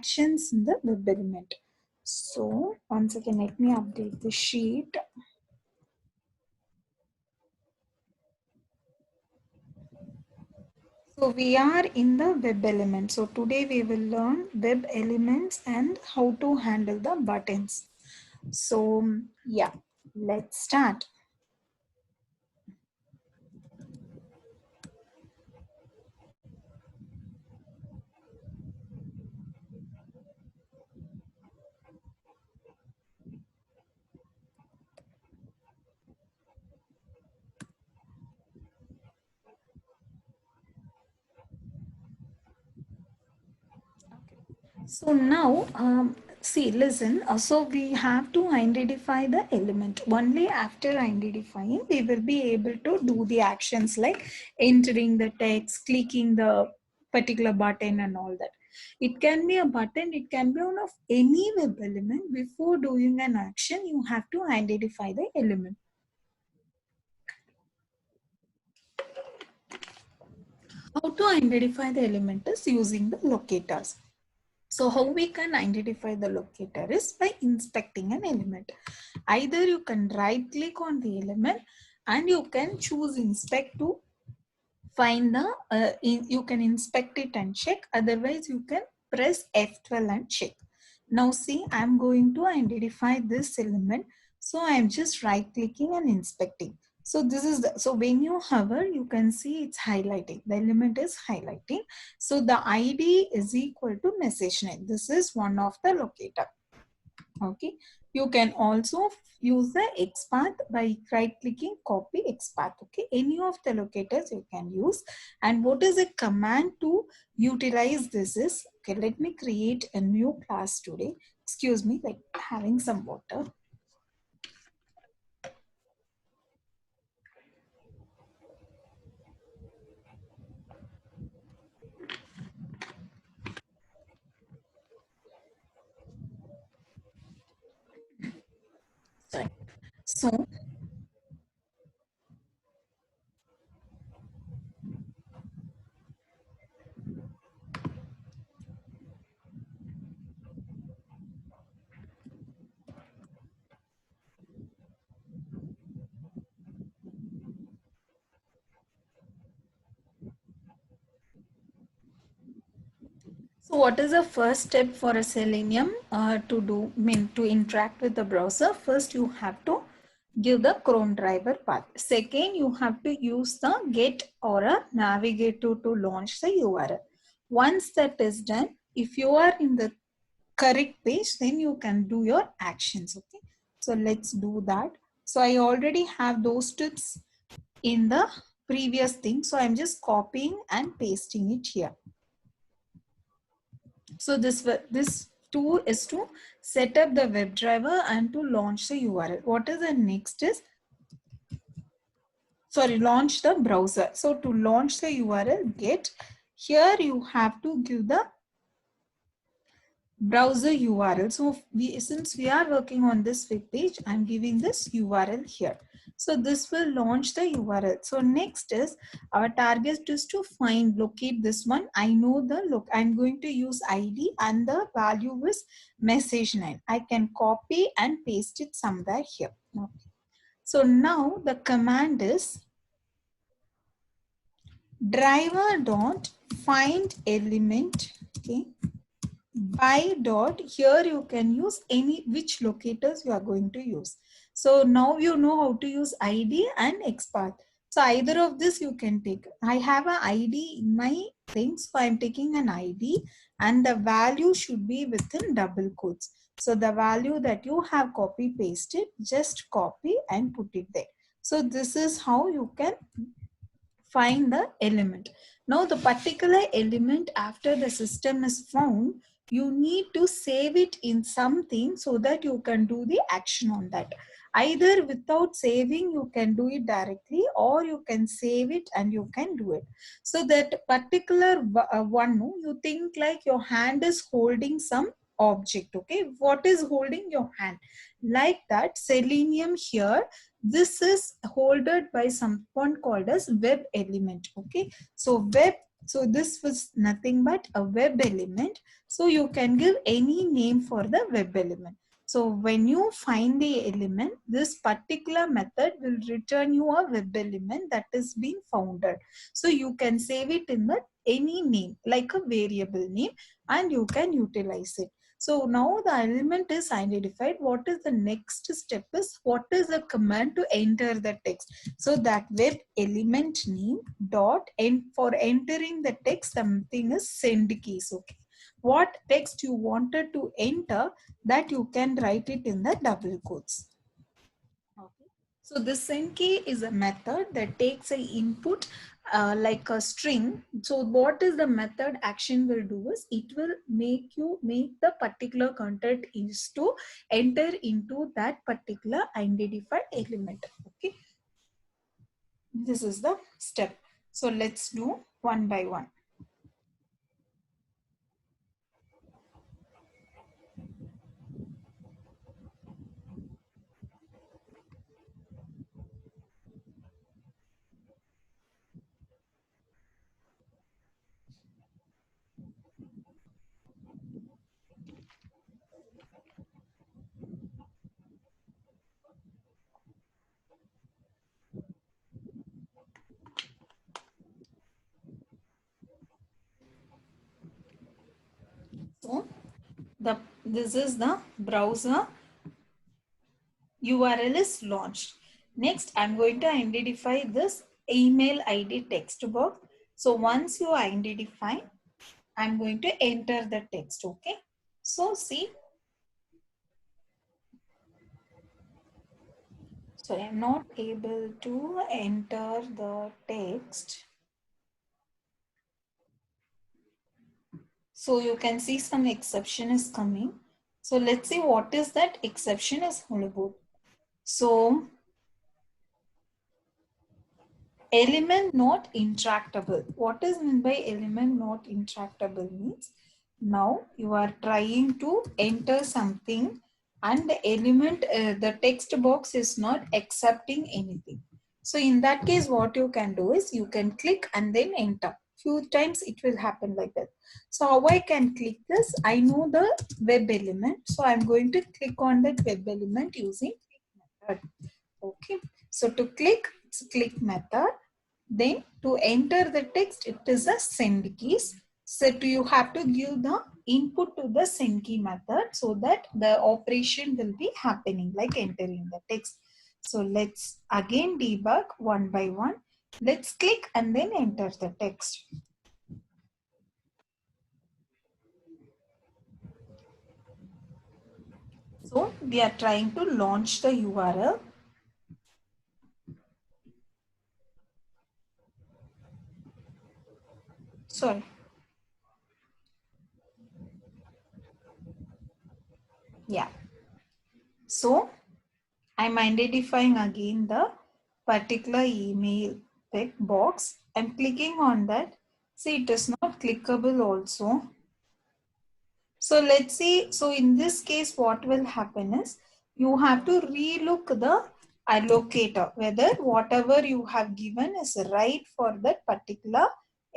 actions in the web element. So once again, let me update the sheet. So we are in the web element. So today we will learn web elements and how to handle the buttons. So yeah, let's start. So now, see, listen. So we have to identify the element. Only after identifying, we will be able to do the actions like entering the text, clicking the particular button and all that. It can be a button, it can be one of any web element. Before doing an action, you have to identify the element. How to identify the element is using the locators. So how we can identify the locator is by inspecting an element. Either you can right click on the element and you can choose inspect to find the, you can inspect it and check. Otherwise you can press F12 and check. Now see, I'm going to identify this element. So I'm just right clicking and inspecting. So this is the, so when you hover, you can see it's highlighting. The element is highlighting. So the ID is equal to message name. This is one of the locator. Okay. You can also use the XPath by right clicking copy XPath. Okay. Any of the locators you can use. And what is a command to utilize this is, okay, let me create a new class today. Excuse me, like having some water. Sorry. So So what is the first step for a Selenium to do, to interact with the browser? First, you have to give the Chrome driver path. Second, you have to use the get or a navigator to launch the URL. Once that is done, if you are in the correct page, then you can do your actions. Okay. So let's do that. So I already have those tips in the previous thing. So I'm just copying and pasting it here. So this tool is to set up the WebDriver and to launch the URL. What is the next is, sorry, launch the browser. So to launch the URL, get, here you have to give the browser URL. So since we are working on this web page, I'm giving this URL here. So this will launch the URL. So next is our target is to find, locate this one. I know the look, I'm going to use ID and the value is message name. I can copy and paste it somewhere here. Okay. So now the command is driver dot find element. Okay. By dot, here you can use any which locators you are going to use. So now you know how to use ID and XPath. So either of this you can take. I have an ID in my thing, so I'm taking an ID and the value should be within double quotes. So the value that you have copy pasted, just copy and put it there. So this is how you can find the element. Now the particular element after the system is found, you need to save it in something so that you can do the action on that. Either without saving, you can do it directly, or you can save it and you can do it. So that particular one, you think like your hand is holding some object. Okay, what is holding your hand? Like that, Selenium here, this is holded by someone called as web element. Okay, so web So this was nothing but a web element. So you can give any name for the web element. So when you find the element, this particular method will return you a web element that is being founded. So you can save it in the any name, like a variable name, and you can utilize it. So now the element is identified. What is the next step is what is the command to enter the text. So that web element name dot and for entering the text something is send keys. Okay. What text you wanted to enter, that you can write it in the double quotes. Okay. So this send key is a method that takes a input like a string. So what is the method action will do is it will make the particular content is to enter into that particular identified element. Okay. This is the step. So let's do one by one. So this is the browser URL is launched. Next, I'm going to identify this email ID text box. So once you identify, I'm going to enter the text. Okay. So see, so I'm not able to enter the text. So you can see some exception is coming. So let's see what is that exception is all about. So element not interactable. What is meant by element not interactable means now you are trying to enter something and the element, the text box is not accepting anything. So in that case, what you can do is you can click and then enter. Few times it will happen like that. So how I can click this? I know the web element. So I'm going to click on that web element using method. Okay. So to click, it's click method. Then to enter the text, it is a send keys. So you have to give the input to the send key method so that the operation will be happening like entering the text. So let's again debug one by one. Let's click and then enter the text. So we are trying to launch the URL. Sorry. Yeah. So I'm identifying again the particular email text box. I'm clicking on that. See, it is not clickable also. So let's see. So in this case, what will happen is you have to relook the allocator, whether whatever you have given is right for that particular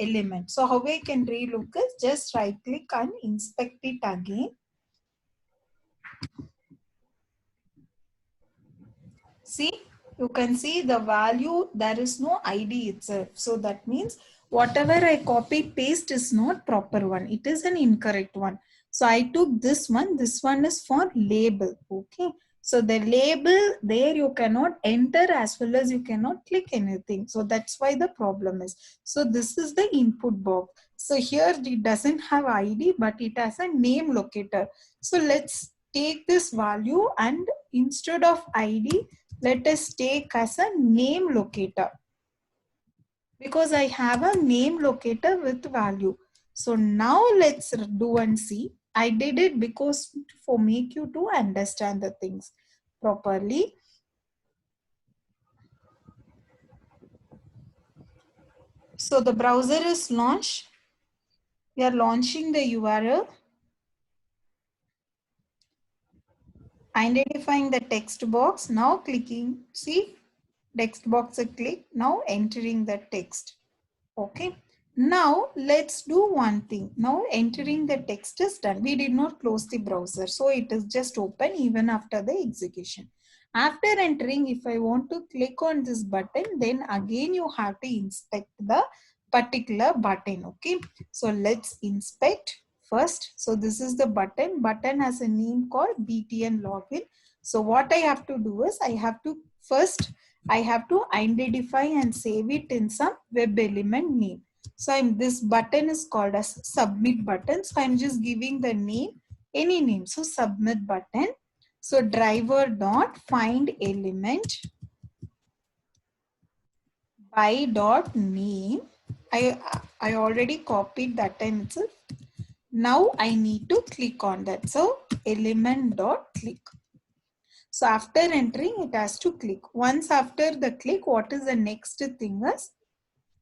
element. So how we can relook is just right click and inspect it again. See, you can see the value, there is no ID itself. So that means whatever I copy paste is not proper one. It is an incorrect one. So I took this one. This one is for label. Okay. So the label there you cannot enter as well as you cannot click anything. So that's why the problem is. So this is the input box. So here it doesn't have ID, but it has a name locator. So let's take this value and instead of ID, let us take as a name locator because I have a name locator with value. So now let's do and see. I did it because for make you to understand the things properly. So the browser is launched. We are launching the URL. Identifying the text box. Now clicking, see text box I click. Now entering the text. Okay. Now let's do one thing. Now entering the text is done. We did not close the browser. So it is just open even after the execution. After entering, if I want to click on this button, then again you have to inspect the particular button. Okay. So let's inspect first. So this is the button. Button has a name called BTN login. So what I have to do is I have to identify and save it in some web element name. So this button is called as submit button. So I'm just giving the name, any name. So submit button. So driver dot find element by dot name. I already copied that time itself. Now I need to click on that. So element dot click. So after entering, it has to click. Once after the click, what is the next thing is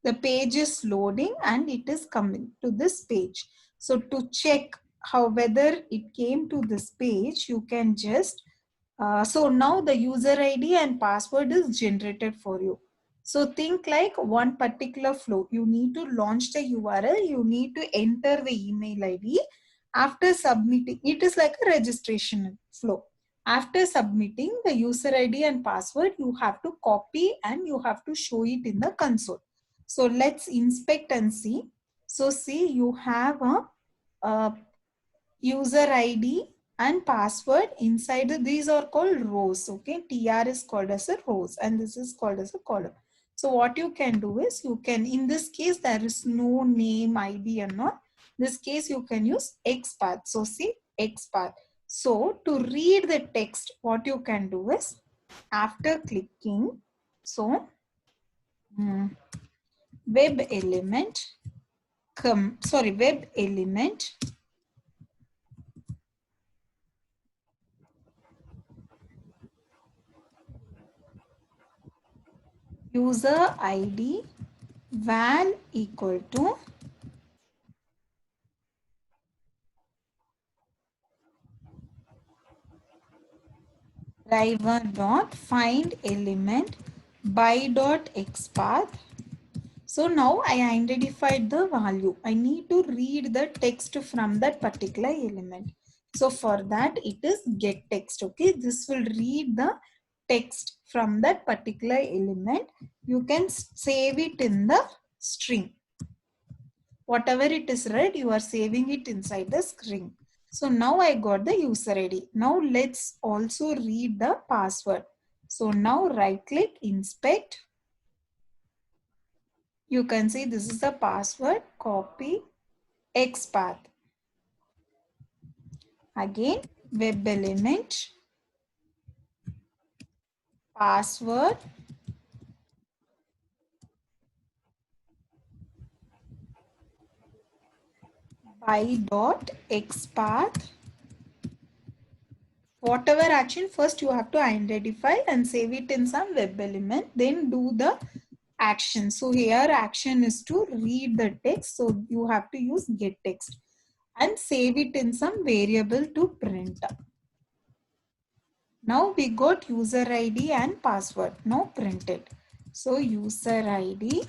the page is loading and it is coming to this page. So to check how whether it came to this page, you can just so now the user ID and password is generated for you. So think like one particular flow. You need to launch the URL. You need to enter the email ID. After submitting, it is like a registration flow. After submitting the user ID and password, you have to copy and you have to show it in the console. So let's inspect and see. So see, you have a user ID and password inside these are called rows. Okay, TR is called as a rows and this is called as a column. So what you can do is you can, in this case there is no name, ID and all. This case you can use XPath. So see XPath. So to read the text, what you can do is after clicking, so web element web element user ID val equal to driver dot find element by dot XPath. So now I identified the value. I need to read the text from that particular element. So for that it is get text. Okay, this will read the text from that particular element. You can save it in the string. Whatever it is read, you are saving it inside the string. So now I got the user ID. Now let's also read the password. So now right click, inspect. You can see this is the password, copy, XPath. Again, web element, password, by dot XPath. Whatever action, first you have to identify and save it in some web element, then do the action. So here action is to read the text. So you have to use get text and save it in some variable to print. Now we got user ID and password. Now print it. So user ID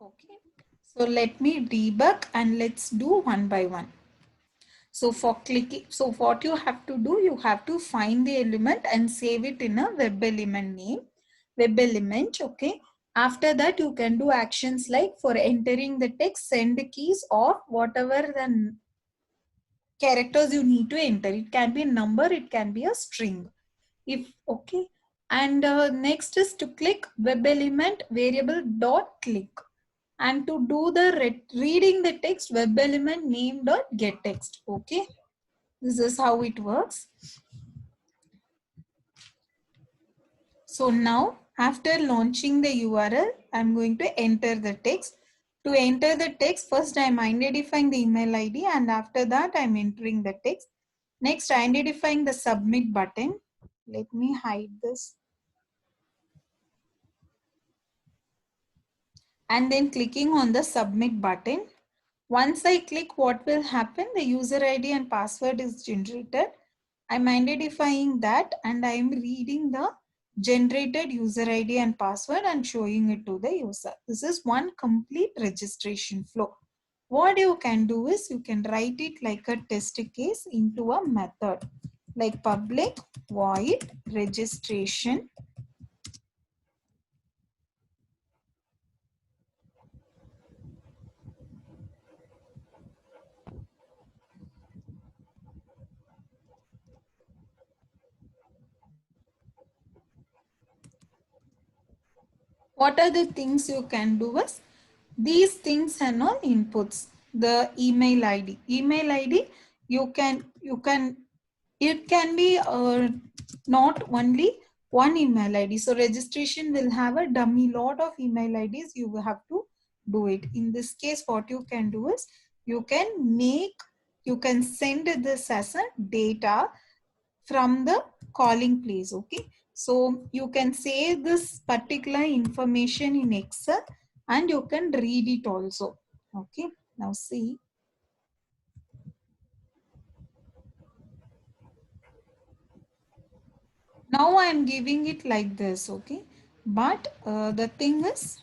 okay. So let me debug and let's do one by one. So for clicking, so what you have to do, you have to find the element and save it in a web element name, web element, okay. After that, you can do actions like for entering the text, send keys or whatever the characters you need to enter. It can be a number, it can be a string. If okay. And next is to click web element variable dot click. And to do the reading the text, web element name dot get text. Okay. This is how it works. So now after launching the URL, I'm going to enter the text. To enter the text, first I'm identifying the email ID and after that I'm entering the text. Next, identifying the submit button. Let me hide this. And then clicking on the submit button. Once I click, what will happen? The user ID and password is generated. I'm identifying that and I'm reading the generated user ID and password and showing it to the user. This is one complete registration flow. What you can do is you can write it like a test case into a method like public void registration. What are the things you can do is these things are all inputs. The email ID. Email ID you can it can be not only one email ID. So registration will have a dummy lot of email IDs. You will have to do it. In this case, what you can do is you can send this as a data from the calling place. Okay, so you can save this particular information in Excel and you can read it also. Okay, now see, now I am giving it like this. Okay, but the thing is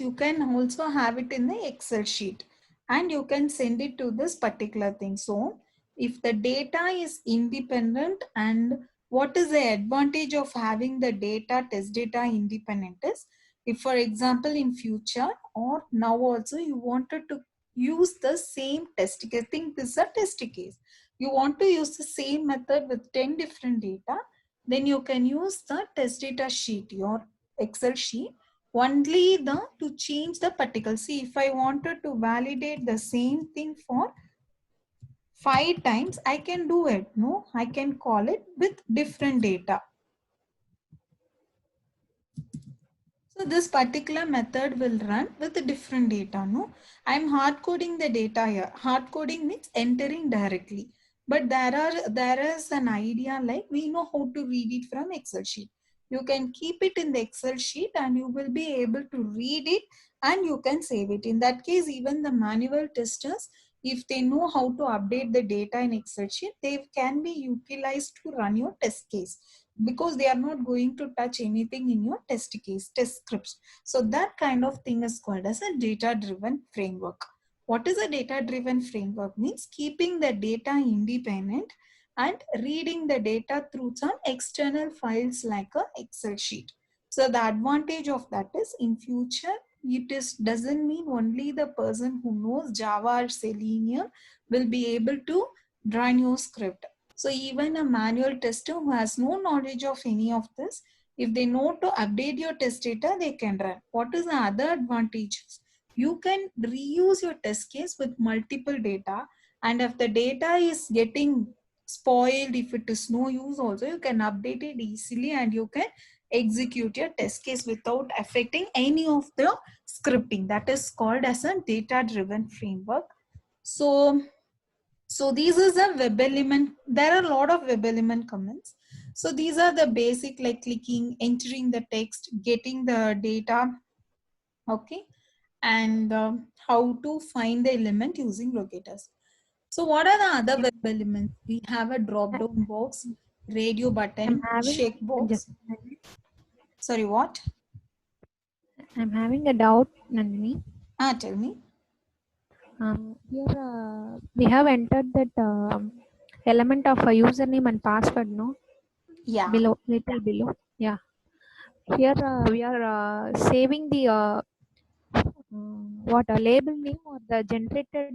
you can also have it in the Excel sheet and you can send it to this particular thing. So if the data is independent, and what is the advantage of having the data, test data independent is, if for example in future or now also you wanted to use the same test case, think this is a test case, you want to use the same method with 10 different data, then you can use the test data sheet, your Excel sheet, only the to change the particle. See, if I wanted to validate the same thing for 5 times, I can do it. No, I can call it with different data. So this particular method will run with the different data. No, I'm hard coding the data here. Hard coding means entering directly. But there is an idea like we know how to read it from Excel sheet. You can keep it in the Excel sheet and you will be able to read it and you can save it. In that case, even the manual testers, if they know how to update the data in Excel sheet, they can be utilized to run your test case, because they are not going to touch anything in your test case, test scripts. So that kind of thing is called as a data-driven framework. What is a data-driven framework? Means keeping the data independent and reading the data through some external files like a Excel sheet. So the advantage of that is in future, it is doesn't mean only the person who knows Java or Selenium will be able to run your script. So even a manual tester who has no knowledge of any of this, if they know to update your test data, they can run. What is the other advantages? You can reuse your test case with multiple data, and if the data is getting spoiled, if it is no use also, you can update it easily and you can execute your test case without affecting any of the scripting. That is called as a data-driven framework. So these is a web element. There are a lot of web element comments. So these are the basic, like clicking, entering the text, getting the data, okay, and how to find the element using locators. So what are the other web elements? We have a drop down box, radio I'm button, having check just box. Sorry, what? I'm having a doubt, Nandini. Tell me. Here we have entered that element of a username and password, no? Yeah. Below, little below. Yeah. Here we are saving the what a label name or the generated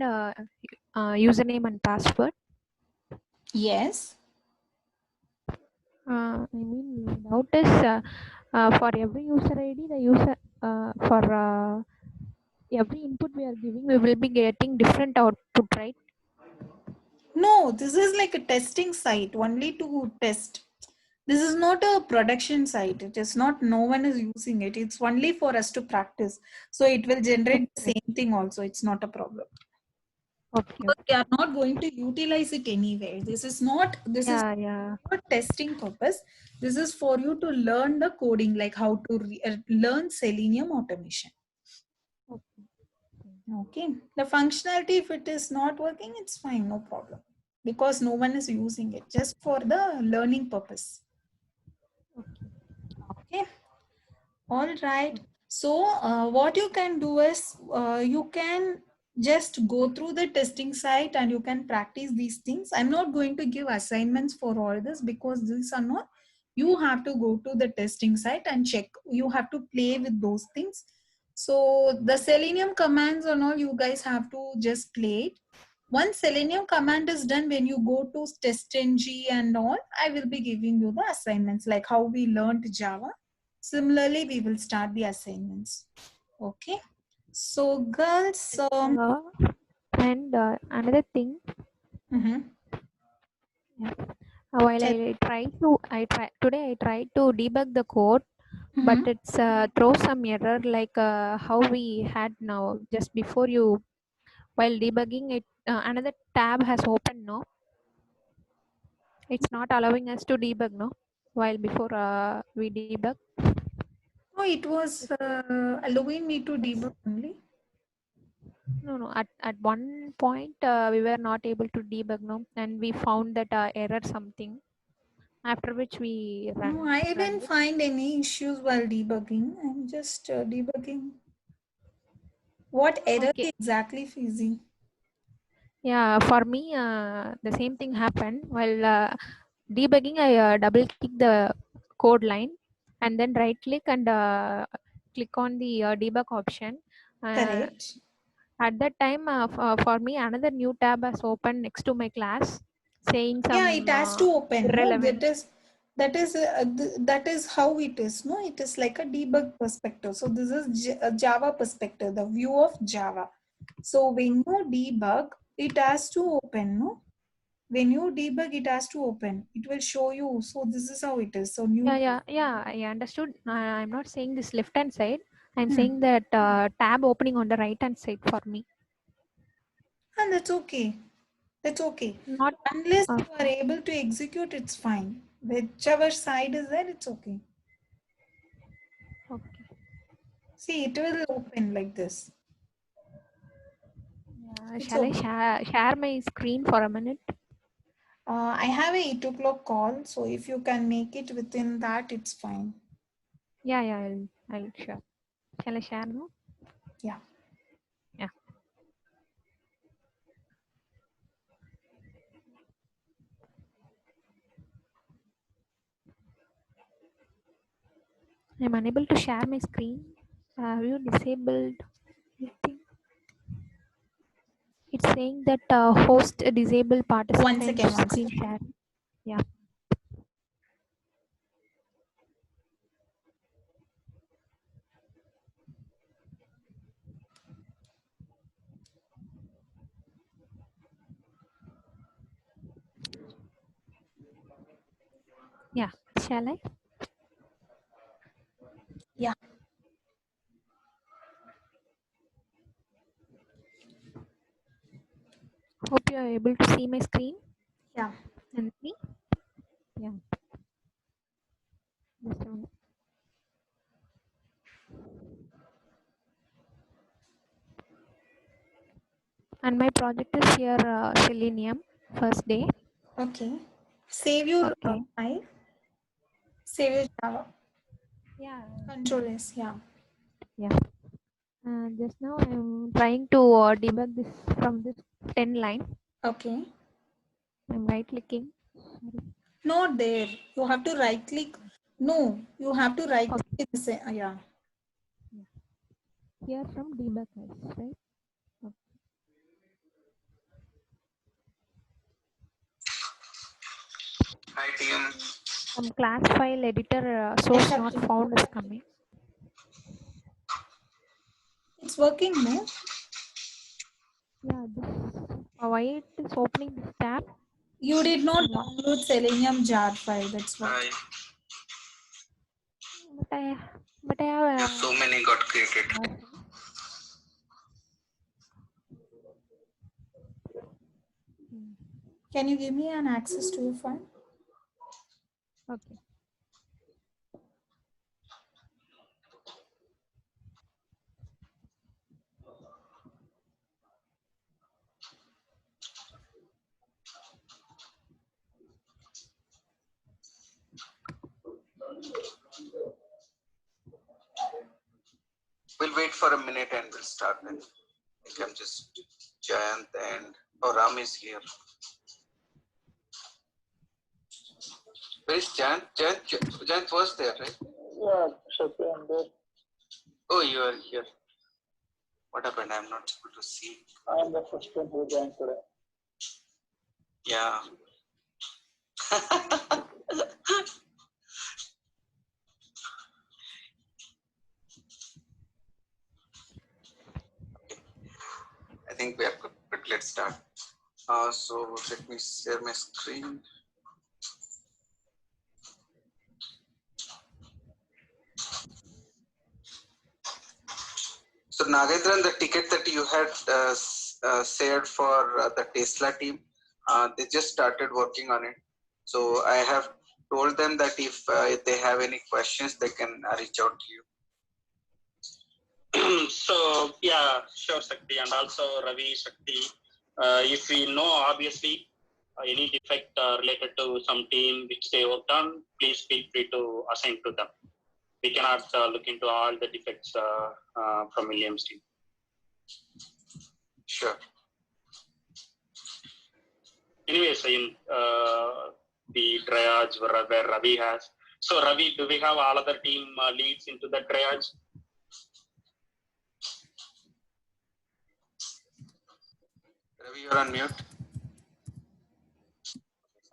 username and password. Yes. I mean, my doubt is for every user ID, the user for every input we are giving, we will be getting different output, right? No, this is like a testing site only to test. This is not a production site. It is not, no one is using it. It's only for us to practice. So it will generate the Okay. same thing also. It's not a problem. Okay. Because we Okay. are not going to utilize it anywhere. This is Yeah. Yeah. for testing purpose. This is for you to learn the coding, like how to learn Selenium automation. Okay. The functionality, if it is not working, it's fine, no problem. Because no one is using it, just for the learning purpose. Okay. All right. So what you can do is you can just go through the testing site and you can practice these things. I'm not going to give assignments for all this because these are not, you have to go to the testing site and check. You have to play with those things. So the Selenium commands and all, you guys have to just play it. Once Selenium command is done, when you go to testng and all, I will be giving you the assignments like how we learned Java. Similarly, we will start the assignments. Okay. So girls, And another thing, mhm. while today I tried to debug the code, but Mhm. it's throws some error like how we had now just before you while debugging it. Another tab has opened now. It's not allowing us to debug no while before we debug. No, it was allowing me to It's, debug only. no. At one point we were not able to debug no, and we found that error something. After which we No, run I run didn't it. find any issues while debugging. I'm just debugging. What error Okay. exactly facing? Yeah, for me the same thing happened while debugging. I double click the code line and then right click and click on the debug option. Uh, Correct. at that time for me another new tab has opened next to my class saying Yeah, it some has to open. No, irrelevant. that is how it is. No, it is like a debug perspective. So this is a Java perspective, the view of Java. So when you debug, it has to open. No, when you debug, it has to open. It will show you. So this is how it is. So new. Yeah, I understood. I'm not saying this left hand side. I'm Hmm. saying that tab opening on the right hand side for me. And that's okay. That's okay. Not Unless you are okay. able to execute, it's fine. Whichever side is there, it's okay. Okay. See, it will open like this. Yeah, It's shall I okay. share my screen for a minute? I have a 8 o'clock call, so if you can make it within that, it's fine. Yeah, I'll share. Shall I share now? Yeah. Yeah. I'm unable to share my screen. Have you disabled anything? It's saying that host disabled One participant second, one screen second. share. Yeah. Yeah. Shall I? Yeah. Hope you are able to see my screen Yeah. and me. Yeah. Just a minute. And my project is here Selenium first day. Okay. Save your Okay. file. Save your Java. Yeah. Control S. Yeah. Yeah. Just now I'm trying to debug this from this 10 line. Okay. I'm right clicking. Sorry. Not there. You have to right click. No, you have to right Okay. click. Yeah. Yeah. Here from debug guys, right? Okay. Hi team. Some class file editor Yes, source not Shakti. found is coming. It's working, no? Yeah, this why it is opening this tab You did not or what? download Selenium jar file. That's why. Hi. But I but I have Yes, so many got created. Can you give me an access to your file? Okay. for a minute and we'll start then. I think I'm just Jayant and Ram is here. Where is Jayant? Jayant was there, right? Yeah, Shakti, I'm there. Oh, you are here. What happened? I'm not able to see. I'm the first one who joined today. Yeah. I think we are good, but let's start. So let me share my screen. So Nagendran, the ticket that you had shared for the Tesla team, they just started working on it. So I have told them that if they have any questions, they can reach out to you. So yeah, sure, Shakti, and also Ravi, Shakti. If we know obviously any defect related to some team which they worked on, please feel free to assign to them. We cannot look into all the defects from Williams team. Sure. Anyways, in the triage where Ravi has. So Ravi, do we have all other team leads into the triage? Ravi, you're on mute.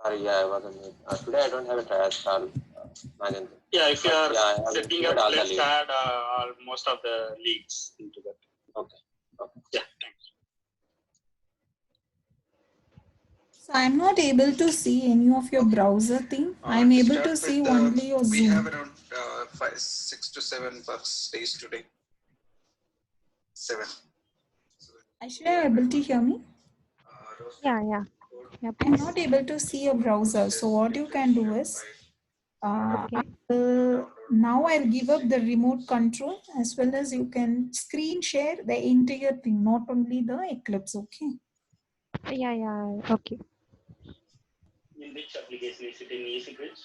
Sorry, yeah, I was on mute. Today I don't have a triage call, Nagendra. Yeah, if you are Yeah, I have setting included up, all the let's leads. add most of the leads into that. Okay. Yeah, thanks. So I'm not able to see any of your browser thing. I'm To able start to see with, only your we Zoom. have around 6 to 7 bucks days today. 7. Actually, are you able to hear me? Yeah, yeah. Yeah, I'm please. not able to see your browser. So what you can do is, Okay. now I'll give up the remote control as well as you can screen share the entire thing, not only the Eclipse. Okay. Yeah, yeah. Okay. In which application is it in e-secrets?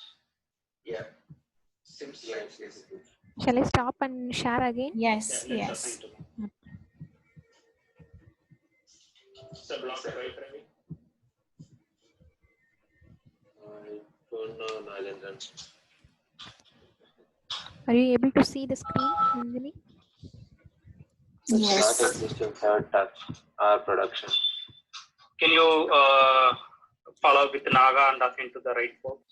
Yeah. Seems like yes. Shall I stop and share again? Yes. Yeah, let's Yes. assign to them. So block right, Ravi. I don't know, Nagendra. Are you able to see the screen, Nandini? It's Yes. not existing third touch or production. Can you follow with Naga and assign to the right folks?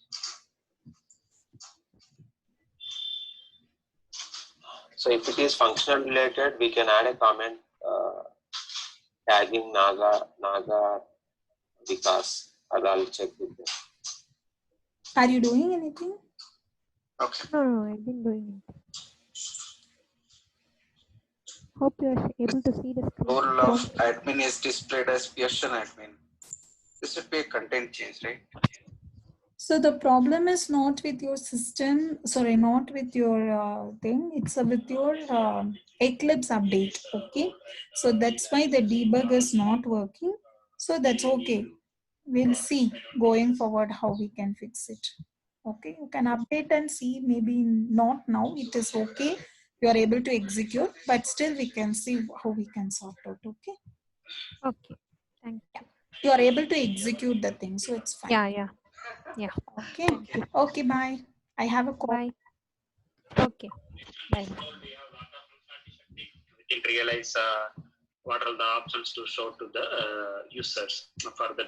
So if it is functional related, we can add a comment tagging Naga Vikas. I'll check with them. Are you doing anything? Okay. No, I've been doing it. Hope you are able to see the screen. Role of Don't- admin is displayed as Pearson admin. This would be a content change, right? So the problem is not with your system, sorry, not with your thing. It's with your Eclipse update. Okay. So that's why the debug is not working. So that's okay. We'll see going forward how we can fix it. Okay. You can update and see. Maybe not now. It is okay. You are able to execute, but still we can see how we can sort out. Okay. Okay. Thank you. You are able to execute the thing. So it's fine. Yeah, yeah. Yeah. Okay. Thank you. Okay. Bye. I have a call. Bye. Okay. Bye. We can realize what are the options to show to the users for the